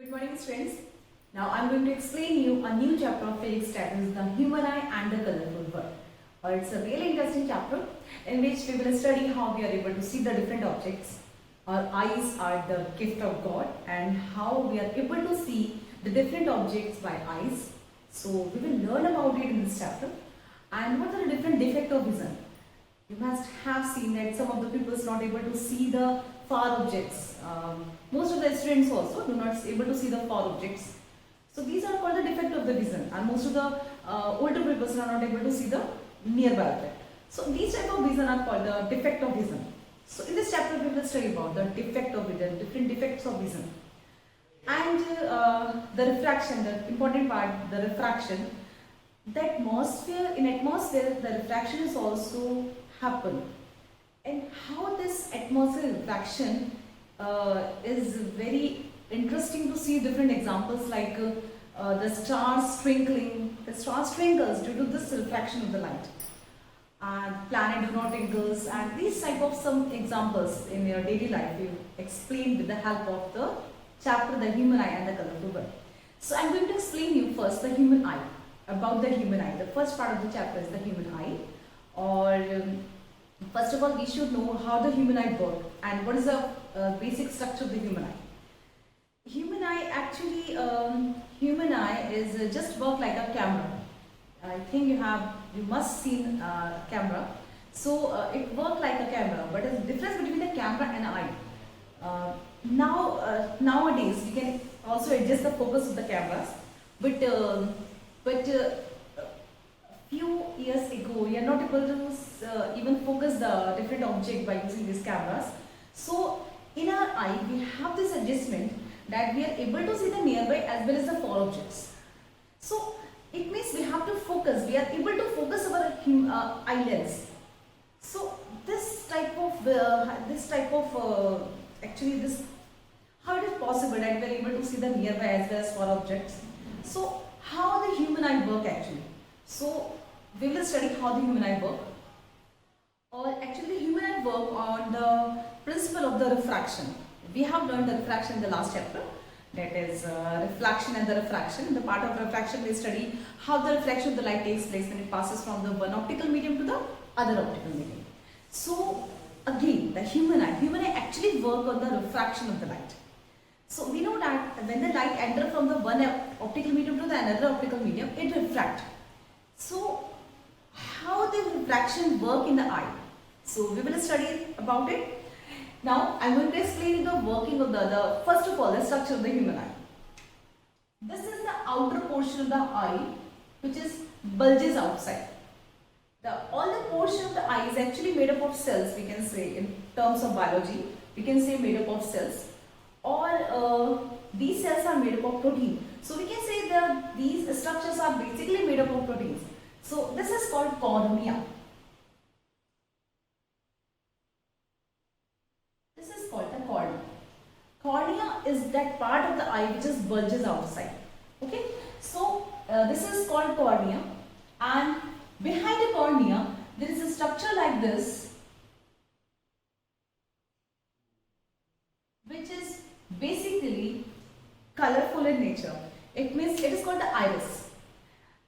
Good morning students. Now I am going to explain you a new chapter of physics, that is the human eye and the colorful world. It's a really interesting chapter in which we will study how we are able to see the different objects. Our eyes are the gift of God, and how we are able to see the different objects by eyes. So we will learn about it in this chapter. And what are the different defects of vision? You must have seen that some of the people is not able to see the far objects. Most of the students also do not able to see the far objects. So these are called the defect of the vision, and most of the older people are not able to see the nearby object. So these type of vision are called the defect of vision. So in this chapter we will study about the defect of vision, different defects of vision, and the refraction, the important part, the refraction. The atmosphere, in atmosphere the refraction is also happen, and how this atmosphere refraction is very interesting to see different examples, like the stars twinkling. The stars twinkles due to this refraction of the light, and planet do not twinkles, and these type of some examples in your daily life you explain with the help of the chapter the human eye and the colorful world. So I am going to explain you first the human eye, about the human eye. The first part of the chapter is the human eye, or first of all we should know how the human eye works and what is the basic structure of the human eye. Human eye actually, human eye is just work like a camera. I think you must seen camera. So it works like a camera, but there's a difference between the camera and eye. Nowadays we can also adjust the focus of the cameras, but few years ago we are not able to even focus the different object by using these cameras. So in our eye we have this adjustment that we are able to see the nearby as well as the far objects. So it means we have to focus, we are able to focus our eyelids. So this type of actually this, how it is possible that we are able to see the nearby as well as far objects. So how the human eye work actually? So we will study how the human eye work, or actually the human eye work on the principle of the refraction. We have learned the refraction in the last chapter, that is reflection and the refraction. In the part of refraction we study how the reflection of the light takes place when it passes from the one optical medium to the other optical medium. So again the human eye actually work on the refraction of the light. So we know that when the light enters from the one optical medium to the another optical medium, it refracts. So how the refraction work in the eye? So we will study about it. Now I am going to explain the working of the first of all the structure of the human eye. This is the outer portion of the eye which is bulges outside. All the portion of the eye is actually made up of cells, we can say in terms of biology, we can say made up of cells, or these cells are made up of protein. So we can say that these structures are basically made up of proteins. So this is called cornea. This is called the cornea. Cornea is that part of the eye which is bulges outside. Okay. So this is called cornea, and behind the cornea there is a structure like this, which is basically colorful in nature. It means it is called the iris.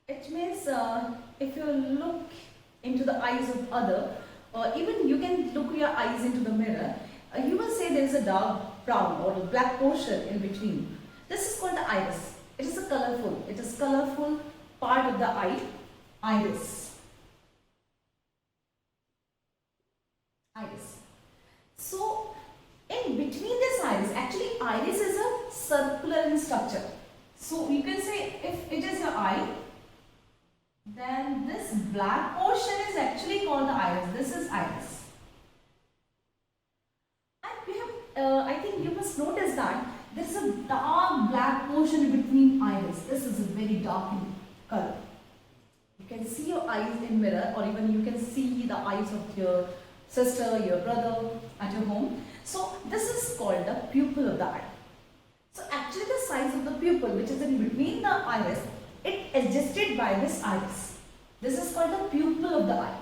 It means if you look into the eyes of other, or even you can look your eyes into the mirror, you will say there is a dark brown or a black portion in between. This is called the iris. It is colorful part of the eye, iris. Iris. So in between this iris, actually iris is a circular in structure. So you can say if it is your eye, then this black portion is actually called the iris. This is iris. And we have, I think you must notice that there is a dark black portion between iris. This is very dark in color. You can see your eyes in mirror, or even you can see the eyes of your sister, your brother at your home. So this is called the pupil of the eye. So actually the size of the pupil which is in between the iris, it adjusted by this iris. This is called the pupil of the eye.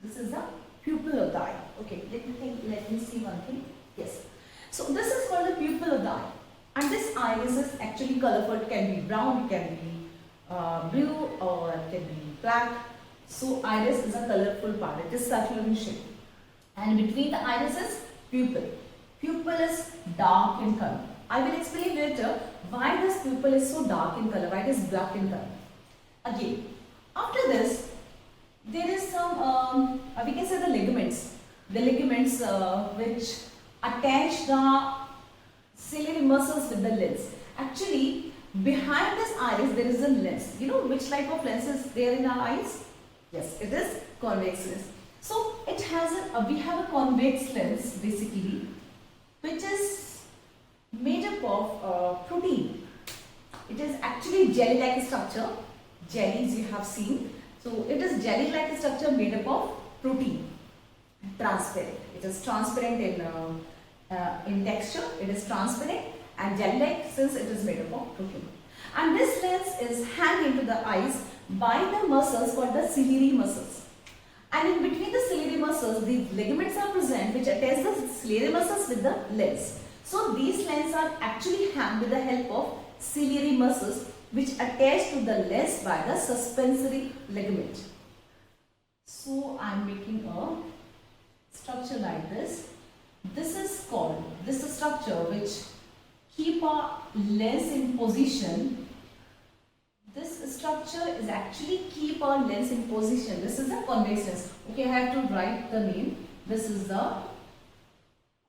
This is the pupil of the eye. Okay, let me see one thing. Yes. So this is called pupil of the eye. And this iris is actually colorful. It can be brown, it can be blue, or it can be black. So iris is a colorful part. It is circular in shape. And between the iris is pupil. Pupil is dark in color. I will explain later why this pupil is so dark in color, why it is black in color. Again, after this, there is some, we can say the ligaments. The ligaments which attach the ciliary muscles with the lens. Actually, behind this iris there is a lens. You know which type of lens is there in our eyes? Yes, it is convex lens. So it has we have a convex lens basically, which is made up of protein. It is actually jelly-like structure. Jellies you have seen. So it is jelly-like structure made up of protein. Transparent. It is transparent in texture. It is transparent and jelly-like since it is made up of protein. And this lens is hung into the eyes by the muscles called the ciliary muscles. And in between the ciliary muscles, the ligaments are present which attach the ciliary muscles with the lens. So these lenses are actually hung with the help of ciliary muscles which attach to the lens by the suspensory ligament. So I am making a structure like this. This is called, this is structure which keep a lens in position. This structure is actually keep our lens in position. This is the convex lens. Okay, I have to write the name. This is the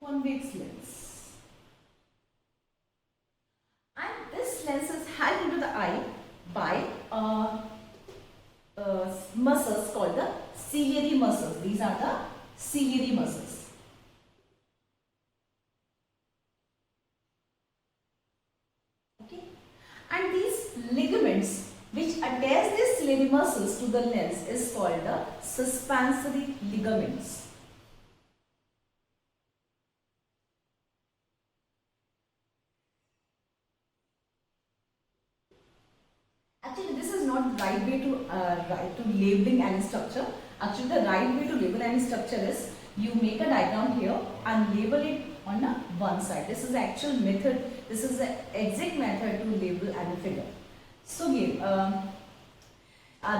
convex lens. And this lens is held into the eye by muscles called the ciliary muscles. These are the ciliary muscles. Okay, and these ligaments which attach these ciliary muscles to the lens is called the suspensory ligaments. Actually, this is not the right way to labeling any structure. Actually, the right way to label any structure is you make a diagram here and label it on one side. This is the actual method. This is the exact method to label any figure. So again,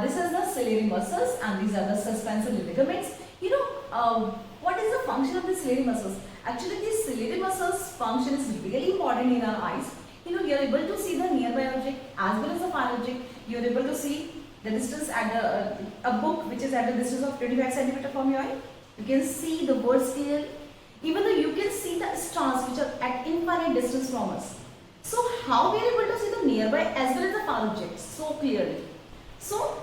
this is the ciliary muscles and these are the suspensory ligaments. You know, what is the function of the ciliary muscles? Actually, these ciliary muscles function is really important in our eyes. You know, you are able to see the nearby object as well as the far object. You are able to see the distance at a book which is at a distance of 25 cm from your eye. You can see the words clearly. Even though you can see the stars which are at infinite distance from us. So how we are able to see the nearby as well as the far objects so clearly? So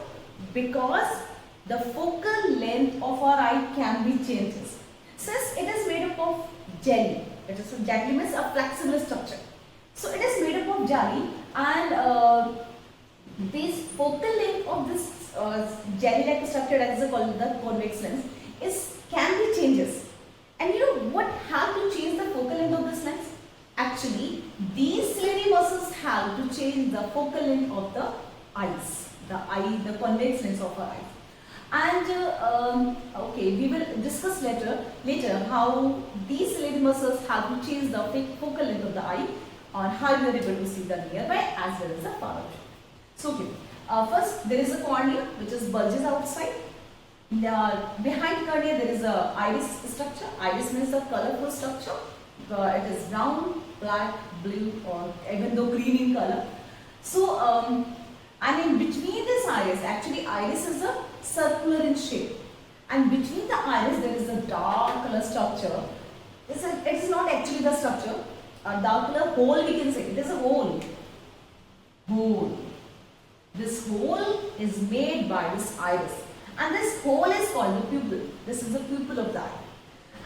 because the focal length of our eye can be changes. Since it is made up of jelly, it is jelly means a flexible structure. So it is made up of jelly and this focal length of this jelly-like structure that is called the convex lens can be changes. And you know what help to change the focal length of this lens? Actually, these ciliary muscles help to change the focal length of the eyes, the convex lens of our eyes. And okay, we will discuss later how these ciliary muscles help to change the focal length of the eye, on how you are able to see the nearby as well as the far object. So okay, first there is a cornea which is bulges outside. Behind cornea there is a iris structure. Iris means a colorful structure. It is brown, black, blue, or even though green in color. So and in between this iris, actually iris is a circular in shape, and between the iris there is a dark color structure. It is not actually the structure. A dark color hole we can say. It is a hole. This hole is made by this iris, and this hole is called the pupil. This is the pupil of the eye.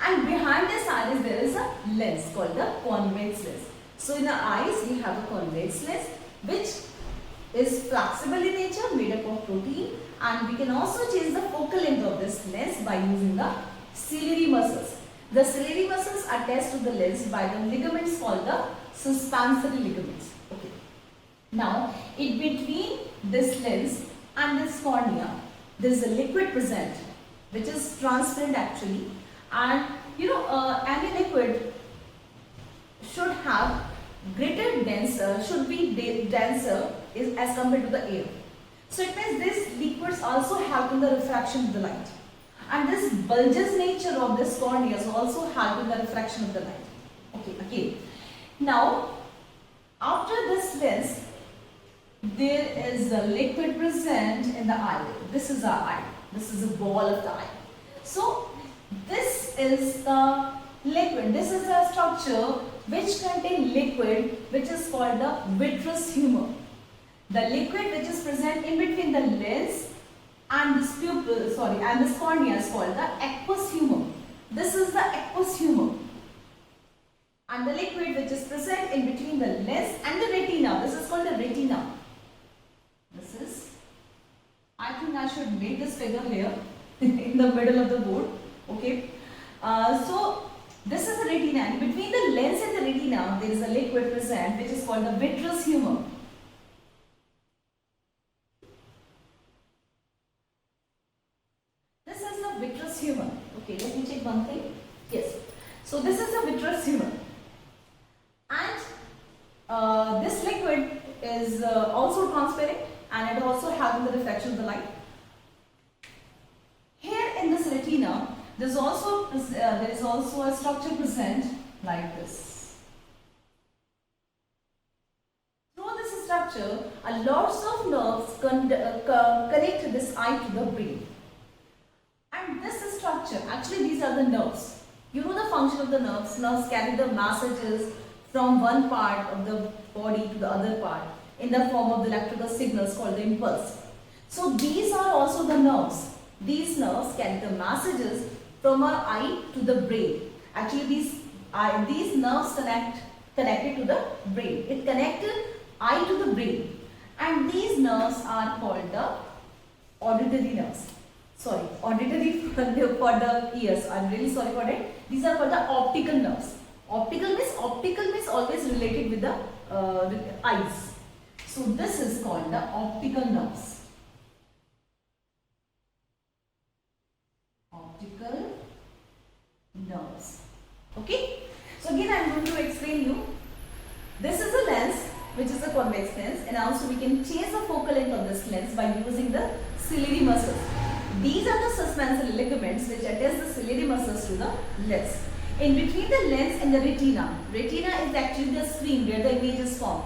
And behind this iris there is a lens called the convex lens. So in the eyes we have a convex lens which is flexible in nature, made up of protein, and we can also change the focal length of this lens by using the ciliary muscles. The ciliary muscles are attached to the lens by the ligaments called the suspensory ligaments. Okay. Now, in between this lens and this cornea, there is a liquid present, which is transparent actually. And you know, any liquid should have should be denser as compared to the air. So it means these liquids also help in the refraction of the light. And this bulbous nature of this corneas also help in the refraction of the light. Okay, again. Now, after this lens, there is a liquid present in the eye. This is our eye. This is a ball of the eye. So, this is the liquid. This is a structure which contains liquid which is called the vitreous humor. The liquid which is present in between the lens and this pupil, and this cornea is called the aqueous humor. This is the aqueous humor. And the liquid which is present in between the lens and the retina, this is called the retina. This is, I think I should make this figure here in the middle of the board. Okay. So this is the retina, and between the lens and the retina there is a liquid present which is called the vitreous humor. This is the vitreous humor. Okay, let me check one thing. Yes. So this is the vitreous humor. And this liquid is also transparent and it also helps in the reflection of the light. Here in this retina, there is also a structure present like this. Through this structure, a lots of nerves connect this eye to the brain. And this structure, actually these are the nerves. You know the function of the nerves. Nerves carry the messages from one part of the body to the other part in the form of the electrical signals called the impulse. So these are also the nerves. These nerves carry the messages from our eye to the brain. Actually these nerves connected to the brain. It connected eye to the brain. And these nerves are called the auditory nerves. Sorry, auditory for the ears. I'm really sorry for that. These are called the optical nerves. Optical means always related with the eyes. So this is called the optical nerves. Optical nerves. Okay. So again I am going to explain you. This is a lens which is a convex lens, and also we can change the focal length of this lens by using the ciliary muscles. These are the suspensor ligaments which attach the ciliary muscles to the lens. In between the lens and the retina is actually the screen where the image is formed.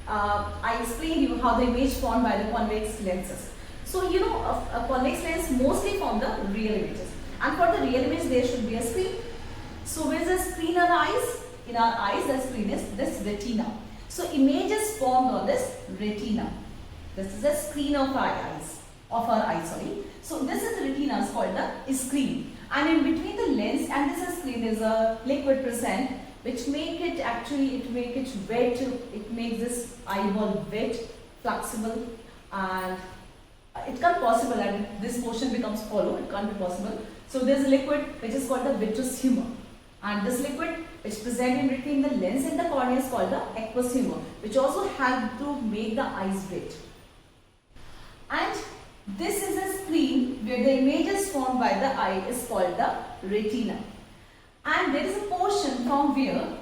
I explained you how the image formed by the convex lenses. So you know a convex lens mostly form the real images, and for the real image there should be a screen. So where is the screen in our eyes? In our eyes the screen is this retina. So image is formed on this retina. This is the screen of our eyes. So this is retina is called the screen. And in between the lens and this screen is a liquid present which make it wet. It makes this eyeball wet, flexible, and it can't possible that this portion becomes hollow. It can't be possible. So there is a liquid which is called the vitreous humor, and this liquid which present in between the lens and the cornea is called the aqueous humor, which also help to make the eyes wet. And this is a screen where the image is formed by the eye is called the retina. And there is a portion from where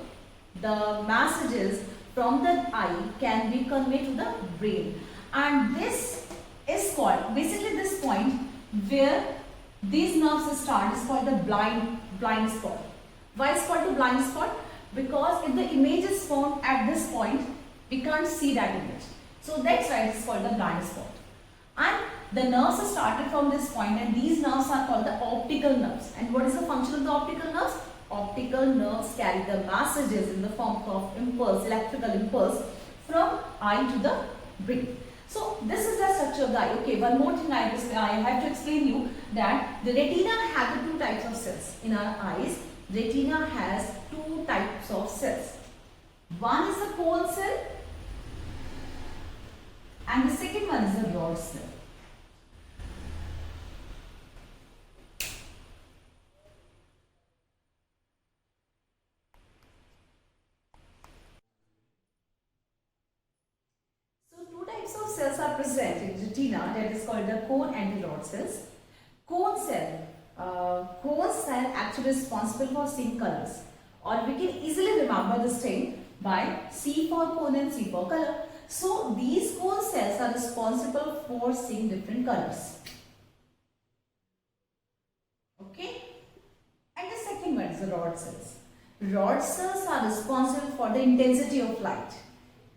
the messages from the eye can be conveyed to the brain. And this is called, basically this point where these nerves start is called the blind spot. Why is called the blind spot? Because if the image is formed at this point, we can't see that image. So that's why it is called the blind spot. And the nerves are started from this point, and these nerves are called the optical nerves. And what is the function of the optical nerves? Optical nerves carry the messages in the form of impulse, electrical impulse from eye to the brain. So this is the structure of the eye. Okay, one more thing I have to explain you that the retina has two types of cells. In our eyes, retina has two types of cells. One is the cone cell and the second one is the rod cell. So two types of cells are present in retina, that is called the cone and the rod cells. Cone cell actually is responsible for seeing colors, or we can easily remember this thing by C for cone and C for color. So these cone cells are responsible for seeing different colors. Okay. And the second one is the rod cells. Rod cells are responsible for the intensity of light.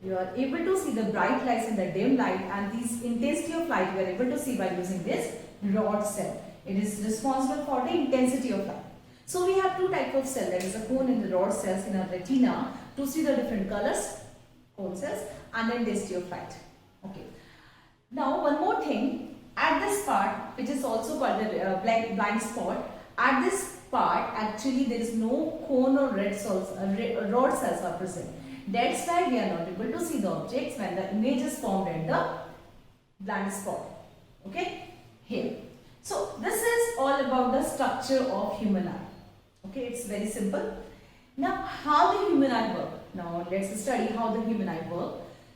You are able to see the bright lights and the dim light, and these intensity of light you are able to see by using this rod cell. It is responsible for the intensity of light. So we have two types of cells, that is a cone and the rod cells in our retina to see the different colors, cone cells, and the intensity of light. Okay. Now one more thing, at this part, which is also called the blind spot, at this part actually there is no cone or rod cells are present. That's why we are not able to see the objects when the image is formed at the blind spot. Okay, here. So this is all about the structure of human eye. Okay, it's very simple. Now how the human eye work? Now let's study how the human eye work.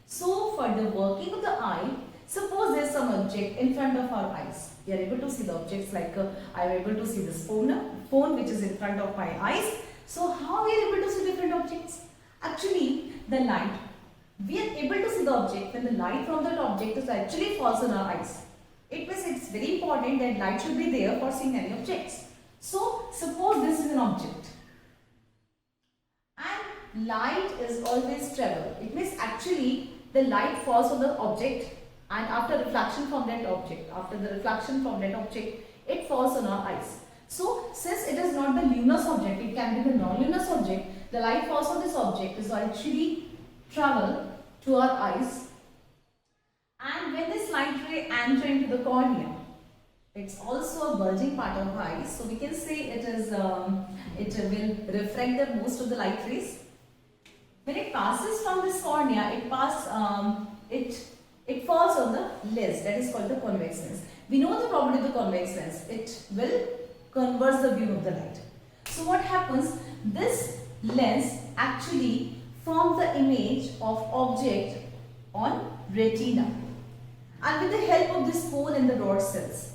So for the working of the eye, suppose there is some object in front of our eyes. We are able to see the objects, like I am able to see this phone which is in front of my eyes. So how we are able to see different objects? Actually, the light, we are able to see the object when the light from that object is actually falls on our eyes. It means it's very important that light should be there for seeing any objects. So suppose this is an object and light is always travel. It means actually the light falls on the object, and after reflection from that object, it falls on our eyes. So since it is not the luminous object, it can be the non-luminous object, the light falls on this object is actually travel to our eyes, and when this light ray enter into the cornea, it's also a bulging part of the eyes, so we can say it will refract the most of the light rays. When it passes from this cornea, it falls on the lens, that is called the convex lens. We know the property of the convex lens, it will converge the beam of the light. So what happens, this lens actually forms the image of object on retina, and with the help of this cone and the rod cells,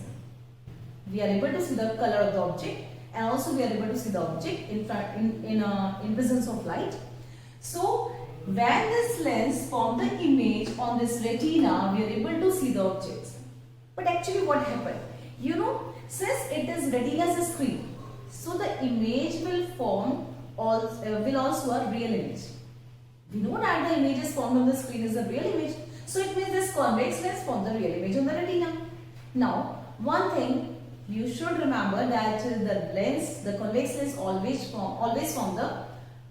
we are able to see the color of the object, and also we are able to see the object in presence of light. So when this lens forms the image on this retina, we are able to see the objects. But actually what happened? You know, since it is retina as a screen, so the image will also a real image. We know that the image is formed on the screen is a real image. So it means this convex lens forms the real image on the retina. Now, one thing you should remember, that the convex lens always form the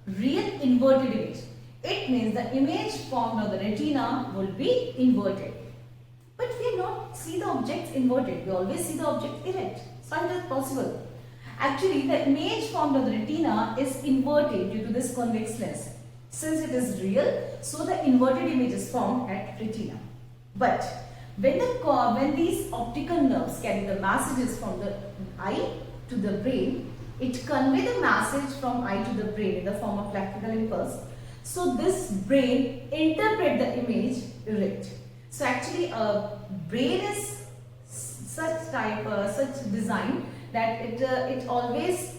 real inverted image. It means the image formed on the retina will be inverted. But we not see the objects inverted. We always see the object erect. So how is it possible? Actually, the image formed on the retina is inverted due to this convex lens. Since it is real, so the inverted image is formed at retina. But when these optical nerves carry the messages from the eye to the brain, it conveys the message from eye to the brain in the form of electrical impulse. So this brain interpret the image erect. So actually a brain is such design that it always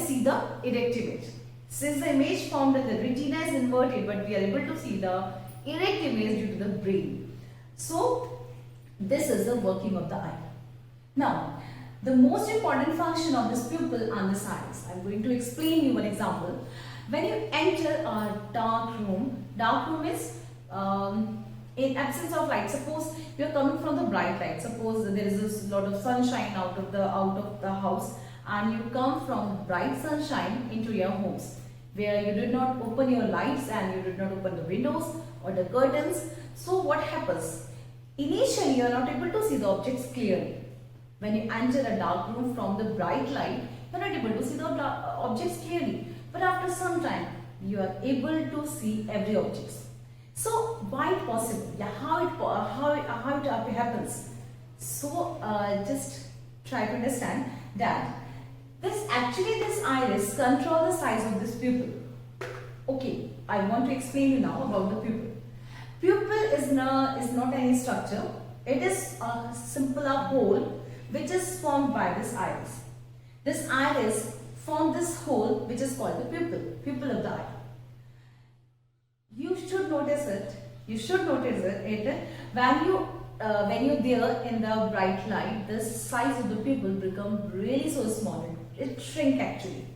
see the erect image. Since the image formed at the retina is inverted, but we are able to see the erect image due to the brain. So this is the working of the eye. Now the most important function of this pupil and this iris, I am going to explain you one example. When you enter a dark room is in absence of light. Suppose you are coming from the bright light. Suppose there is a lot of sunshine out of the house, and you come from bright sunshine into your homes, where you did not open your lights and you did not open the windows or the curtains. So what happens? Initially, you are not able to see the objects clearly. When you enter a dark room from the bright light, you are not able to see the objects clearly. But after some time, you are able to see every object. So why it possible? Yeah, how it happens? So just try to understand that this iris control the size of this pupil. Okay, I want to explain you now about the pupil. Pupil is not any structure. It is a simple hole which is formed by this iris. This iris forms this hole which is called the pupil of the eye. You should notice it. You should notice it when you're there in the bright light. The size of the pupil become really so small. It shrink actually.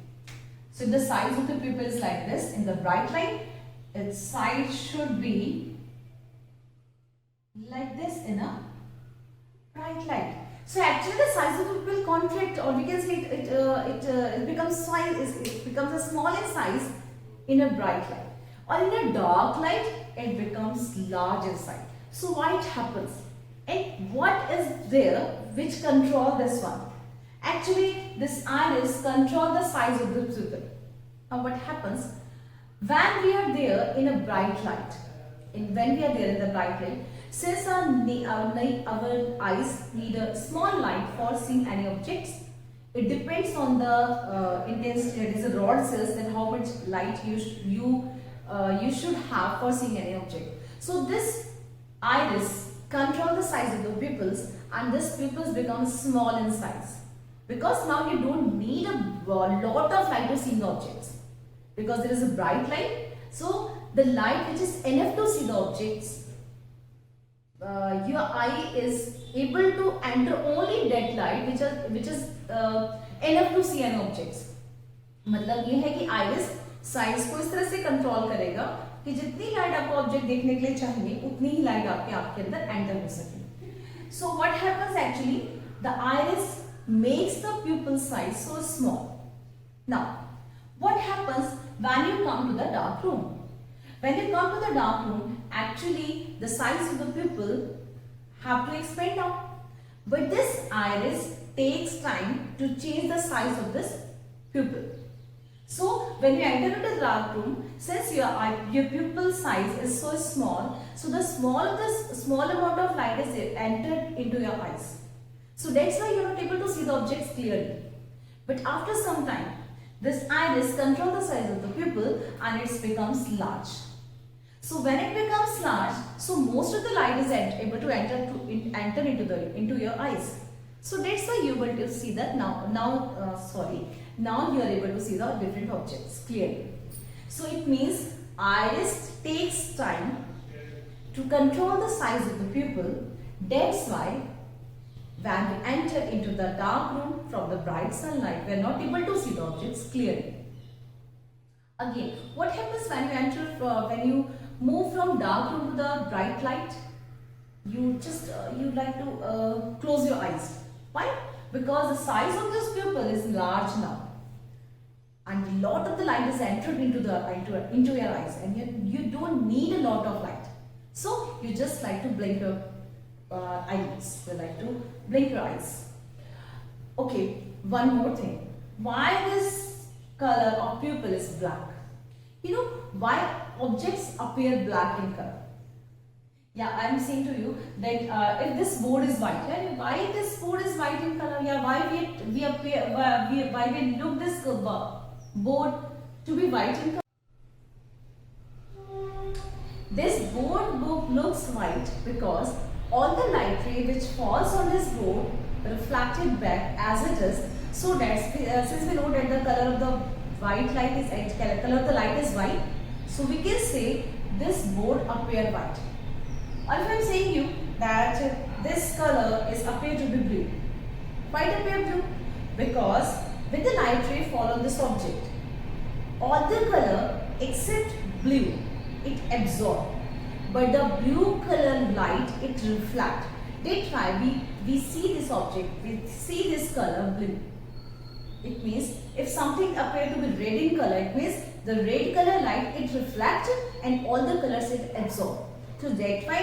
So if the size of the pupil is like this in the bright light, its size should be like this in a bright light. So actually the size of the pupil contract, or we can say it becomes a small in size in a bright light, or in a dark light it becomes large in size. So why it happens, and what is there which control this one? Actually this iris control the size of the pupil. Now what happens when we are there in a bright light, when we are there in the bright light, since our eyes need a small light for seeing any objects, it depends on the intensity, that is the rod cells, that how much light you should have for seeing any object. So this iris control the size of the pupils, and this pupils become small in size, because now you don't need a lot of light to see the objects, because there is a bright light. So the light which is enough to see the objects, your eye is able to enter only that light which is enough to see any objects. मतलब ये है कि iris size को इस तरह से control करेगा कि जितनी लाइट आपको ऑब्जेक्ट देखने के लिए चाहिए उतनी ही लाइट आपके अंदर एंटर हो सके. So what happens actually, the iris makes the pupil size so small. Now what happens when you come to the dark room? When you come to the dark room, actually the size of the pupil have to expand out, but this iris takes time to change the size of this pupil. So when you enter into the dark room, since your pupil size is so small, so the small amount of light is entered into your eyes. So that's why you are not able to see the objects clearly. But after some time, this iris controls the size of the pupil and it becomes large. So when it becomes large, so most of the light is able to enter into your eyes. So that's why you are able to see that now you are able to see the different objects clearly. So it means iris takes time to control the size of the pupil. That's why when we enter into the dark room from the bright sunlight, we are not able to see the objects clearly. Again, what happens when you move from dark room to the bright light? You like to close your eyes. Why? Because the size of this pupil is large now, and a lot of the light is entered into your eyes, and you don't need a lot of light. So you just like to blink your eyelids. You like to blink your eyes. Okay, one more thing. Why this color of pupil is black? You know why objects appear black in color? Yeah, I am saying to you that if this board is white, yeah, why this board is white in color? Yeah, why we look this board to be white in color? This board looks white because all the light ray which falls on this board reflected back as it is. So that since we know that the color of the white light is color of the light is white, so we can say this board appear white. Or if I am saying you that this color is appear to be blue, why it appear blue? Because when the light ray fall on this object, all the color except blue it absorb, but the blue color light it reflect. That's why we see this object, we see this color blue. It means if something appear to be red in color, it means the red color light it reflects and all the colors it absorb. So that's why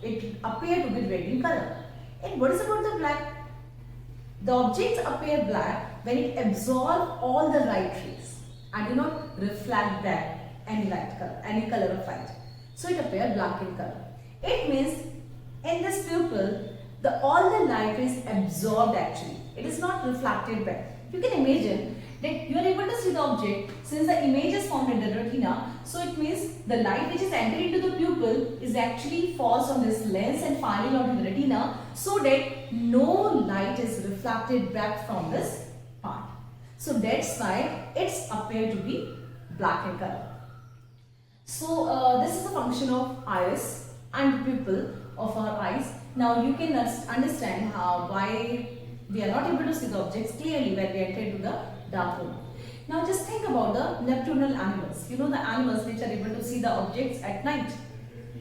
it appear to be red in color. And what is about the black? The objects appear black when it absorbs all the light rays and do not reflect back any color of light. So it appears black in color. It means in this pupil, all the light is absorbed actually. It is not reflected back. You can imagine that you are able to see the object since the image is formed in the retina. So it means the light which is entering into the pupil is actually falls on this lens and finally onto the retina, so that no light is reflected back from this part. So that's why it's appear to be black in color. So this is the function of iris and pupil of our eyes. Now you can understand why we are not able to see the objects clearly when we enter into the dark room. Now just think about the nocturnal animals. You know, the animals which are able to see the objects at night,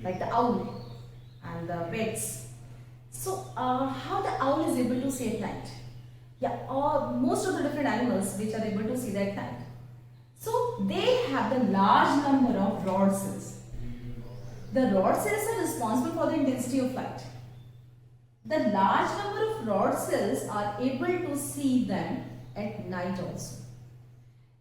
like the owl and the bats. So how the owl is able to see at night? Yeah, most of the different animals which are able to see at night. So they have the large number of rod cells. The rod cells are responsible for the intensity of light. The large number of rod cells are able to see them at night also.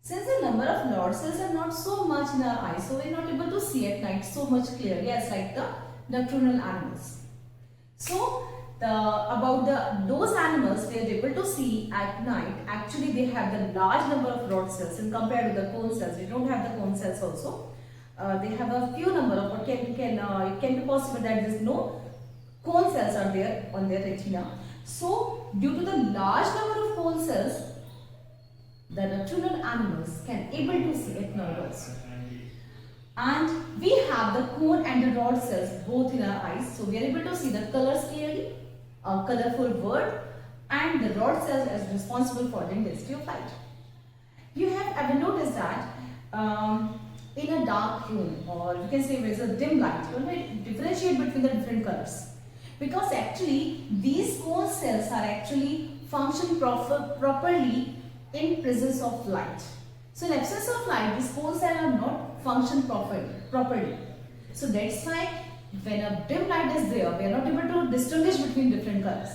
Since the number of rod cells are not so much in our eyes, so we are not able to see at night so much clearly as like the nocturnal animals. So those animals we are able to see at night, actually they have the large number of rod cells and compared to the cone cells. They don't have the cone cells also. They have a few number of what it can be possible that there is no cone cells are there on their retina. So due to the large number of cone cells, the nocturnal animals can able to see at night also. And we have the cone and the rod cells both in our eyes, so we are able to see the colors clearly, a colorful word, and the rod cells as responsible for the intensity of light. You have ever noticed that in a dark room, or you can say there is a dim light, you will differentiate between the different colors, because actually these cone cells are actually function properly in presence of light. So in absence of light, these cone cells are not function properly. So that's why when a dim light is there, we are not able to distinguish between different colors.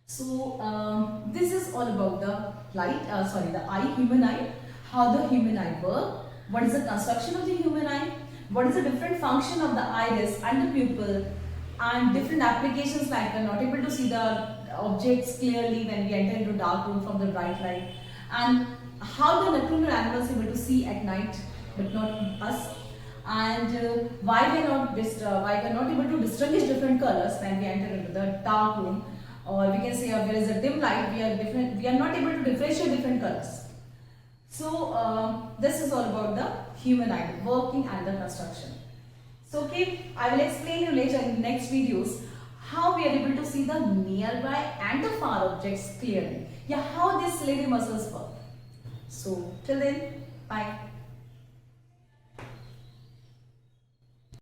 So this is all about the the eye, human eye, how the human eye works, what is the construction of the human eye, what is the different function of the iris and the pupil, and different applications like we are not able to see the objects clearly when we enter into dark room from the bright light, and how the nocturnal animals are able to see at night but not us, and why we are not able to distinguish different colors when we enter into the dark room, or we can say there is a dim light, we are not able to differentiate different colors. So this is all about the human eye, the working and the construction. So okay, I will explain you later in the next videos how we are able to see the nearby and the far objects clearly. Yeah, how these ciliary muscles work. So till then, bye.